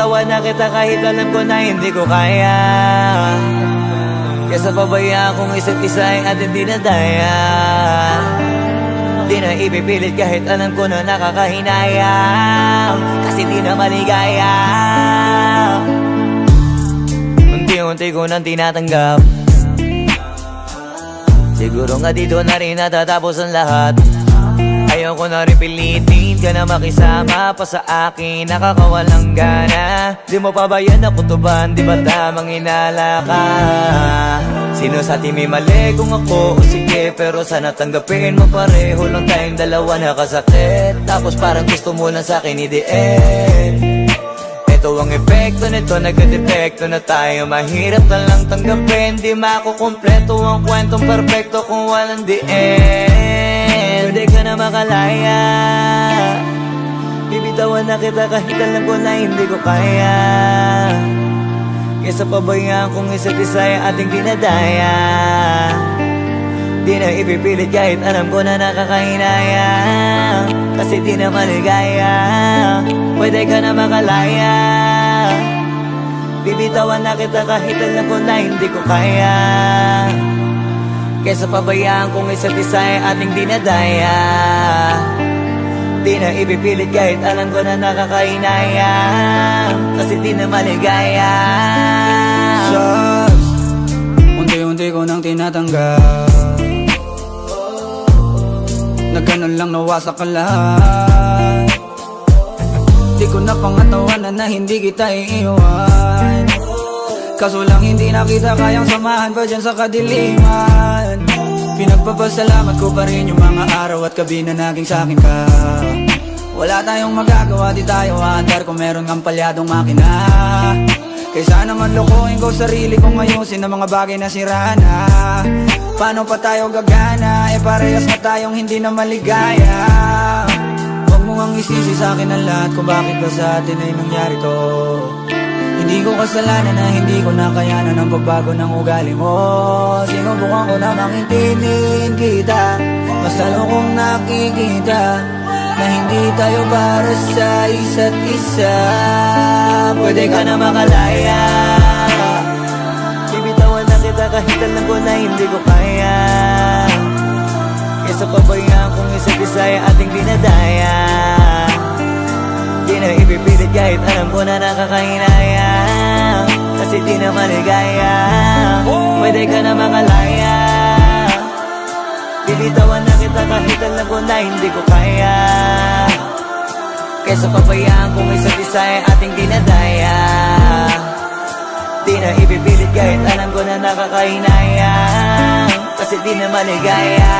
Bibitawan na kita kahit alam ko na hindi ko kaya. Kesa pabayaan kung isa't isa ay ating dinadaya. Di na ipipilit kahit alam ko na nakakahinayang, kasi di na maligaya. Unti-unti ko nang tinatanggap, siguro nga dito na rin natatapos ang lahat. Ayoko na rin pilitin ka na makisama pa sa akin, nakakawalang gana. Di mo pa ba yan nakutuban, di ba tamang inala ka? Sino sa atin may mali kung ako o sige, pero sana tanggapin mo pareho lang tayong dalawa nakasakit. Tapos parang gusto mo lang sa akin i-end. Ito ang epekto nito, nagka-depekto na tayo. Mahirap na lang tanggapin, di makukumpleto ang kwentong perfecto kung walang the end. Pwede ka na makalaya, bibitawan na kita kahit alam ko na hindi ko kaya. Kesa pabayaan kung isa't isa ay ating dinadaya. Di na ipipilit kahit alam ko na nakakahinaya, kasi di na maligaya. Pwede ka na makalaya, bibitawan na kita kahit alam ko na hindi ko kaya. Kesa pabayaan kung isa't isa ay ating dinadaya. Di na ipipilit kahit alam ko na nakakahinaya, kasi di na maligaya. Shucks, unti-unti ko nang tinatanggap, na ganun lang nawasak ka lahat. Di ko na pangatawanan na hindi kita iiwan, kaso lang hindi na kita kayang samahan pa dyan sa kadiliman. Pinagpapasalamat ko pa rin yung mga araw at gabi na naging sa'kin ka. Wala tayong magagawa, di tayo aandar kung meron ng palyadong makina. Kaysa naman lokohin ko sarili kong ayusin ang mga bagay na sira na. Paano pa tayo gagana, parehas na tayong hindi na maligaya. Huwag mo ang isisi sa'kin ang lahat kung bakit ba sa atin ay nangyari to. Hindi ko kasalanan na hindi ko nakayanan ang pagbago ng ugali mo. Sinubukan ko namang intindihin kita, mas lalo kong nakikita na hindi tayo para sa isa't isa. Pwede ka na makalaya, bibitawan na kita kahit alam ko na hindi ko kaya. Kesa pabayaan kung isa't isa ay ating dinadaya. Di na ipipilit kahit alam ko na nakakahinaya, kasi di na maligaya. Pwede ka na makalaya, bibitawan na kita kahit alam ko na hindi ko kaya. Kesa pabayaan kung isa't isa ay ating dinadaya. Di na ipipilit kahit alam ko na nakakahinaya, kasi di na maligaya.